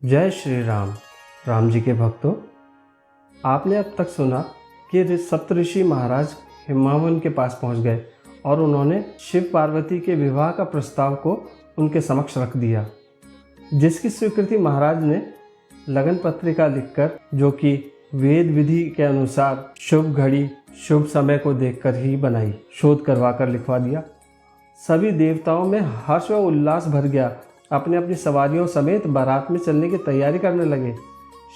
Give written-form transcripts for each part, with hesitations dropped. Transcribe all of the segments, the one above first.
जय श्री राम। राम जी के भक्तों, आपने अब तक सुना कि सप्तऋषि महाराज हिमावन के पास पहुंच गए और उन्होंने शिव पार्वती के विवाह का प्रस्ताव को उनके समक्ष रख दिया, जिसकी स्वीकृति महाराज ने लगन पत्रिका लिखकर, जो कि वेद विधि के अनुसार शुभ घड़ी शुभ समय को देखकर ही बनाई, शोध करवाकर लिखवा दिया। सभी देवताओं में हर्ष व उल्लास भर गया। अपने अपनी सवारियों समेत बारात में चलने की तैयारी करने लगे।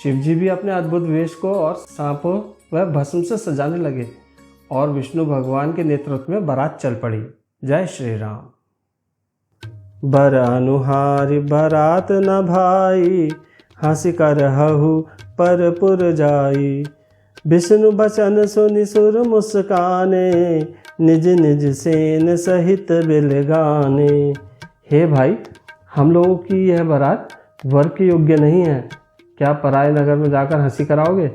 शिवजी भी अपने अद्भुत वेश को और सांपों व भस्म से सजाने लगे और विष्णु भगवान के नेतृत्व में बारात चल पड़ी। जय श्री राम। बर अनुहारी बारात न भाई, हंसी कर हहु पर पुर जाई। विष्णु बचन सुनि सुर मुस्काने, निज निज सेन सहित बिल गाने। हे भाई, हम लोगों की यह बारात वर के योग्य नहीं है। क्या पराये नगर में जाकर हंसी कराओगे?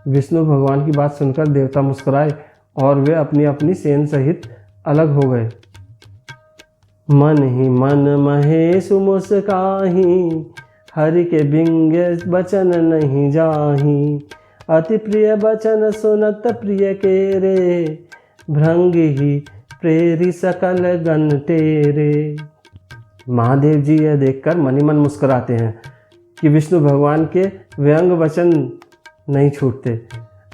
विष्णु भगवान की बात सुनकर देवता मुस्कुराए और वे अपनी अपनी सेन सहित अलग हो गए। मन ही मन महेश मुस्काही, हरि के बिंगे बचन नहीं जाही। अति प्रिय बचन सुनत प्रिय के रे, भृंग ही प्रेरी सकल गण तेरे। महादेव जी यह देखकर मन ही मन मुस्कुराते हैं कि विष्णु भगवान के व्यंग वचन नहीं छूटते।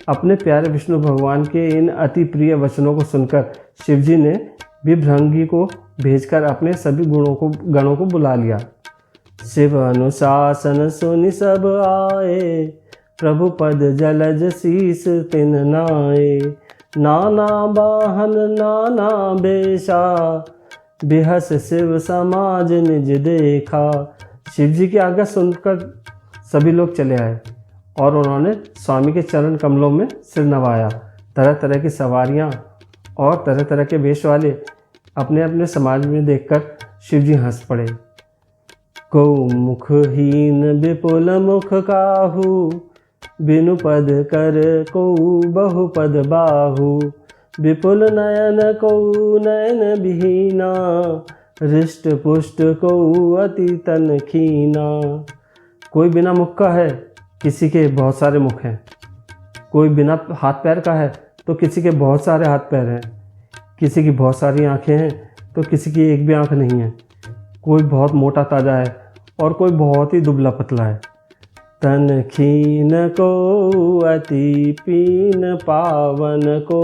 अपने प्यारे विष्णु भगवान के इन अति प्रिय वचनों को सुनकर शिवजी ने भी भृंगी को भेजकर अपने सभी गणों को बुला लिया। शिव अनुशासन सुनि सब आए, प्रभु पद जलज शीस तिन नाए। नाना वाहन नाना बेशा, बेहस शिव समाज निज देखा। शिव जी की आज्ञा सुनकर सभी लोग चले आए और उन्होंने स्वामी के चरण कमलों में सिर नवाया। तरह तरह की सवारियां और तरह तरह के वेश वाले अपने अपने समाज में देखकर शिव जी हंस पड़े। को मुखहीन विपुल मुख काहू, बिनु पद कर को बहुपद बाहु। विपुल नयन को नयन विहीना, हृष्ट पुष्ट को अति तन खीना। कोई बिना मुख का है, किसी के बहुत सारे मुख हैं। कोई बिना हाथ पैर का है तो किसी के बहुत सारे हाथ पैर हैं। किसी की बहुत सारी आंखें हैं तो किसी की एक भी आंख नहीं है। कोई बहुत मोटा ताजा है और कोई बहुत ही दुबला पतला है। तन खीन को अति पीन, पावन को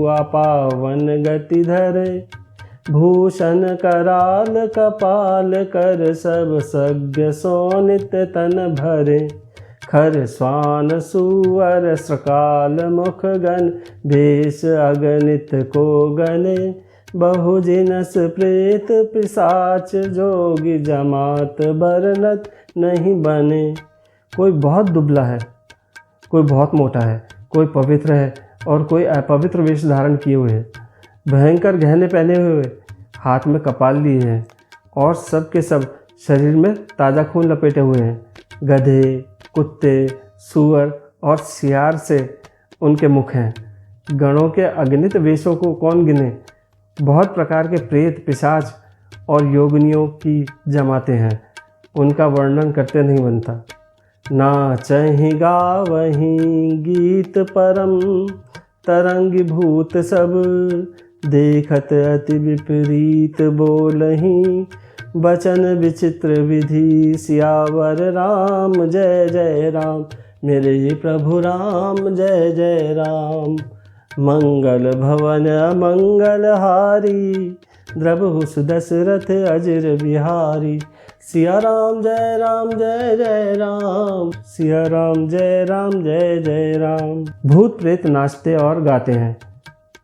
अपावन गति धरे। भूषण कराल कपाल कर, सब सज्ञ सोनित तन भरे। खर स्वान सुअर सकाल मुख गण, भेष अगणित को गणे। बहु जिनस प्रेत पिशाच, जोगी जमात बरनत नहीं बने। कोई बहुत दुबला है, कोई बहुत मोटा है, कोई पवित्र है और कोई अपवित्र वेश धारण किए हुए है। भयंकर गहने पहने हुए, हाथ में कपाल लिए हैं और सब के सब शरीर में ताज़ा खून लपेटे हुए हैं। गधे, कुत्ते, सूअर और सियार से उनके मुख हैं। गणों के अगणित वेशों को कौन गिने। बहुत प्रकार के प्रेत, पिशाच और योगिनियों की जमाते हैं। उनका वर्णन करते नहीं बनता। नाचहि गावहि गीत परम, तरंगी भूत सब। देखत अति विपरीत बोलहि, बचन विचित्र विधि। सियावर राम जय जय राम, मेरे प्रभु राम जय जय राम। मंगल भवन अमंगल हारी, द्रवहु सुदशरथ अजर बिहारी। सिया राम जय राम जय जय राम, सिया राम जय जय राम। भूत प्रेत नाचते और गाते हैं।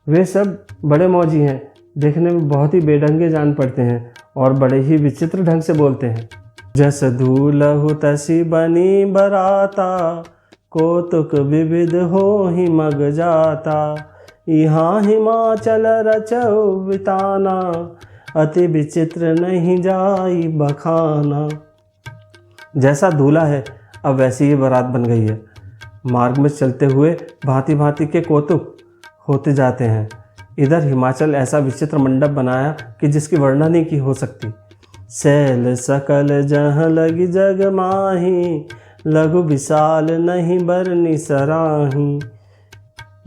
वे सब बड़े मौजी हैं, देखने में बहुत ही बेढंगे जान पड़ते हैं और बड़े ही विचित्र ढंग से बोलते हैं। जस धूलहु तसी बनी बराता, कौतुक विविध हो ही मग जाता। यहाँ हिमाचल रचौ बिताना, अति विचित्र नहीं जाई बखाना। जैसा दूल्हा है अब वैसी ही बारात बन गई है। मार्ग में चलते हुए भांति भांति के कौतुक होते जाते हैं। इधर हिमाचल ऐसा विचित्र मंडप बनाया कि जिसकी वर्णन ही की हो सकती। शैल सकल जहाँ लगी जग माही, लघु विशाल नहीं बरनी सराही।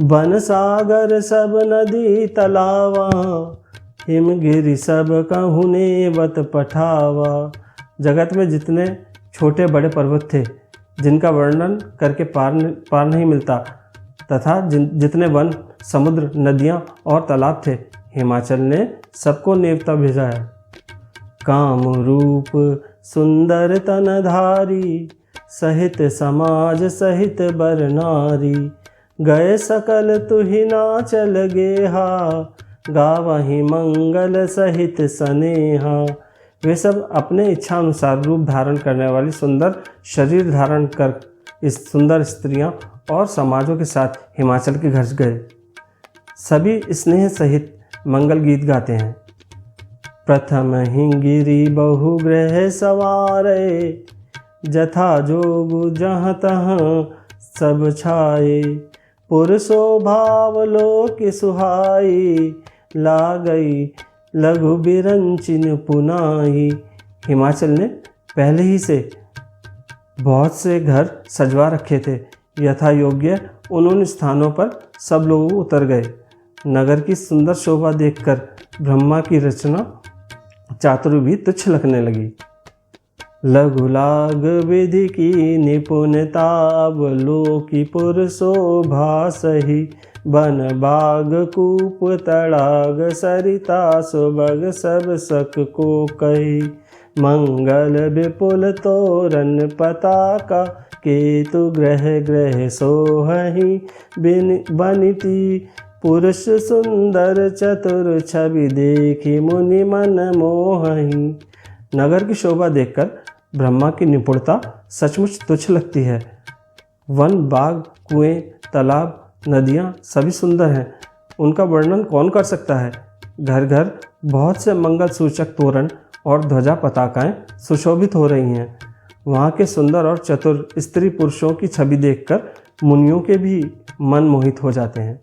वन सागर सब नदी तलावा, हिमगिरि सब कहूने बत पठावा। जगत में जितने छोटे बड़े पर्वत थे जिनका वर्णन करके पार नहीं मिलता, तथा जितने वन, समुद्र, नदियाँ और तालाब थे, हिमाचल ने सबको नेवता भेजा है। काम रूप सुंदर तनधारी, सहित समाज सहित बर नारी। गए सकल तुहि नाचल गेहा, गावहि मंगल सहित सनेहा। वे सब अपने इच्छा अनुसार रूप धारण करने वाली सुंदर शरीर धारण कर इस सुंदर स्त्रियां और समाजों के साथ हिमाचल के घर गए। सभी स्नेह सहित मंगल गीत गाते हैं। प्रथम हिंगिरी बहुग्रह सवारे, जथा जोग जहाँ तहाँ सब छाए। पुरसो भाव लोक सुहाई, लागई लघु बिरंचिन पुनाई। हिमाचल ने पहले ही से बहुत से घर सजवा रखे थे। यथा योग्य उन स्थानों पर सब लोग उतर गए। नगर की सुंदर शोभा देखकर ब्रह्मा की रचना चातुर भी तुच्छ लगने लगी। लघु लाग विधि की निपुणता, अवलोकी पुर शोभा सही। बन बाग कूप तड़ाग, सरिता सुबग सब सक को कही। मंगल विपुल तोरण पताका, केतु ग्रह ग्रह सोहहि। बनिती पुरुष सुंदर चतुर, छवि देखी मुनि मन मोहहि। नगर की शोभा देखकर ब्रह्मा की निपुणता सचमुच तुच्छ लगती है। वन, बाग, कुएं, तालाब, नदियाँ सभी सुंदर हैं, उनका वर्णन कौन कर सकता है। घर घर बहुत से मंगल सूचक तोरण और ध्वजा पताकाएं सुशोभित हो रही हैं। वहाँ के सुंदर और चतुर स्त्री पुरुषों की छवि देखकर मुनियों के भी मन मोहित हो जाते हैं।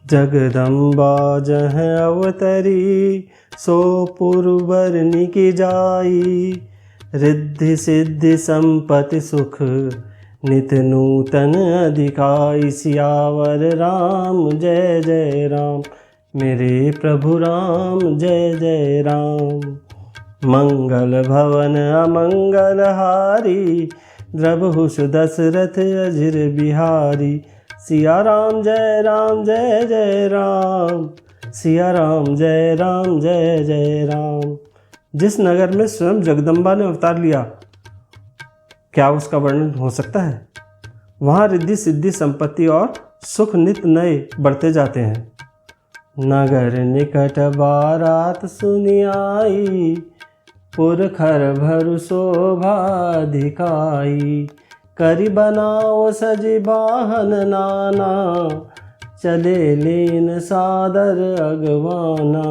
जगदम्बा जह अवतरी, सो पुरबरनी की जाई। रिद्धि सिद्धि संपत्ति सुख, नित नूतन अधिकाई। सियावर राम जय जय राम, मेरे प्रभु राम जय जय राम। मंगल भवन अमंगल हारी, द्रबहुष दशरथ अजिर बिहारी। सिया राम जय जय राम, सिया राम जय जय राम। जिस नगर में स्वयं जगदम्बा ने अवतार लिया, क्या उसका वर्णन हो सकता है। वहाँ रिद्धि सिद्धि संपत्ति और सुख नित नए बढ़ते जाते हैं। नगर निकट बारात सुनी आई, पुरखर भरु शोभा दिखाई। करी बनाओ सजी बाहन नाना, चले लेन सादर अगवाना।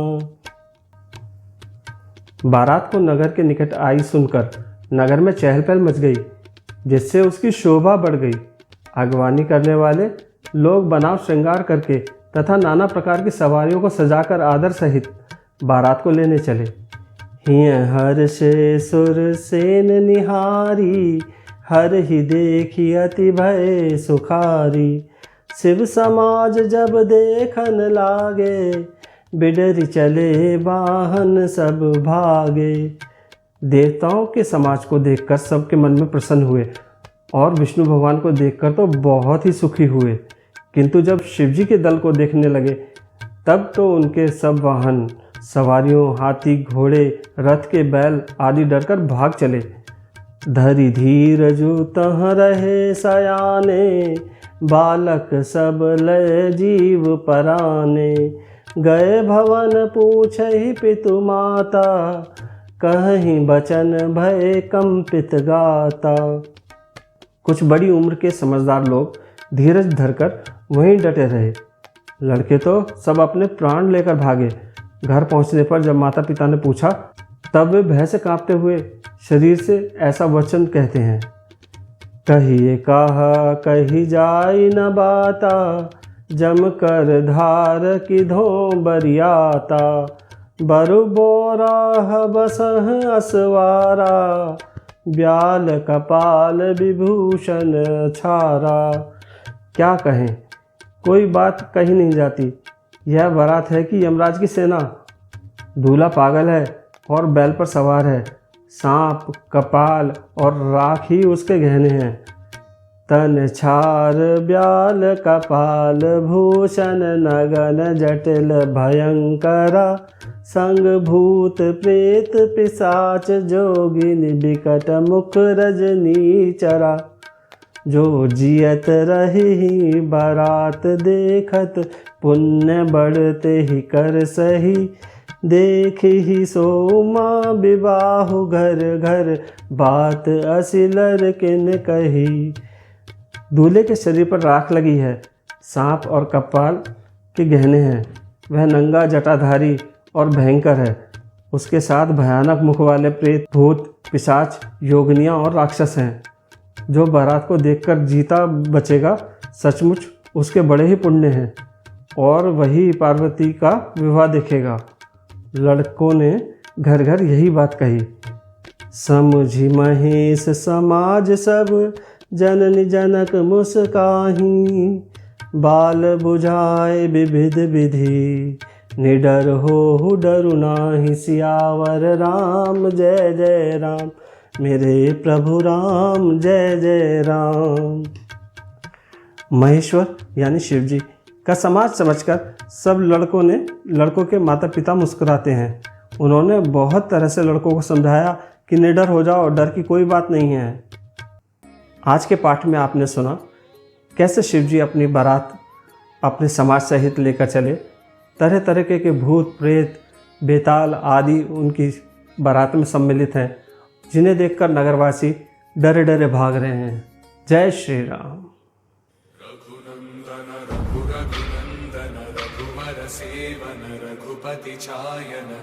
बारात को नगर के निकट आई सुनकर नगर में चहल पहल मच गई, जिससे उसकी शोभा बढ़ गई। अगवानी करने वाले लोग बनाव श्रृंगार करके तथा नाना प्रकार की सवारियों को सजाकर आदर सहित बारात को लेने चले। हिय हर से सुर सेन निहारी, हर ही देखी अति भय सुखारी। शिव समाज जब देखन लागे, बिडरी चले वाहन सब भागे। देवताओं के समाज को देखकर सबके मन में प्रसन्न हुए और विष्णु भगवान को देखकर तो बहुत ही सुखी हुए। किंतु जब शिवजी के दल को देखने लगे, तब तो उनके सब वाहन, सवारियों, हाथी, घोड़े, रथ के बैल आदि डरकर भाग चले। धरि धीरजु तहाँ रहे सयाने, बालक सब लय जीव पराने। गए भवन पूछहि पितु माता, कहीं बचन भय कंपित गाता। कुछ बड़ी उम्र के समझदार लोग धीरज धरकर वहीं डटे रहे। लड़के तो सब अपने प्राण लेकर भागे। घर पहुंचने पर जब माता पिता ने पूछा, तब वे भय से कांपते हुए शरीर से ऐसा वचन कहते हैं। कहिए कहा कही जाई न बाता, जम कर धार की धो बरियाता। बरु बोरा बसह असवारा, ब्याल कपाल विभूषण छारा। क्या कहें, कोई बात कही नहीं जाती। यह बारात है कि यमराज की सेना। दूल्हा पागल है और बैल पर सवार है। सांप, कपाल और राख ही उसके गहने हैं। तन छार ब्याल कपाल भूषण, नगन जटिल भयंकरा। संग भूत प्रेत पिशाच जोगिनी, बिकट मुख रजनी चरा। जो जियत रही बारात देखत, पुण्य बढ़ते ही कर सही। देख ही सोमा विवाहु घर घर, बात असिलर किन कही। दूल्हे के शरीर पर राख लगी है, सांप और कपाल के गहने हैं। वह नंगा जटाधारी और भयंकर है। उसके साथ भयानक मुख वाले प्रेत, भूत, पिशाच, योगिनियाँ और राक्षस हैं। जो बारात को देखकर जीता बचेगा, सचमुच उसके बड़े ही पुण्य हैं, और वही पार्वती का विवाह देखेगा। लड़कों ने घर घर यही बात कही। समझी महेश समाज सब, जननी जनक मुस्काही। बाल बुझाए विविध विधि, निडर हो डरु नाही। सियावर राम जय जय राम, मेरे प्रभु राम जय जय राम। महेश्वर यानी शिव जी का समाज समझकर सब लड़कों के माता पिता मुस्कुराते हैं। उन्होंने बहुत तरह से लड़कों को समझाया कि निडर हो जाओ, डर की कोई बात नहीं है। आज के पाठ में आपने सुना कैसे शिव जी अपनी बारात अपने समाज सहित लेकर चले। तरह तरह के भूत, प्रेत, बेताल आदि उनकी बारात में सम्मिलित हैं, जिन्हें देखकर नगरवासी डरे डरे भाग रहे हैं। जय श्री राम। रघुनंदन रघुरघुनंदन रघुवर सेवन रघुपति छायन।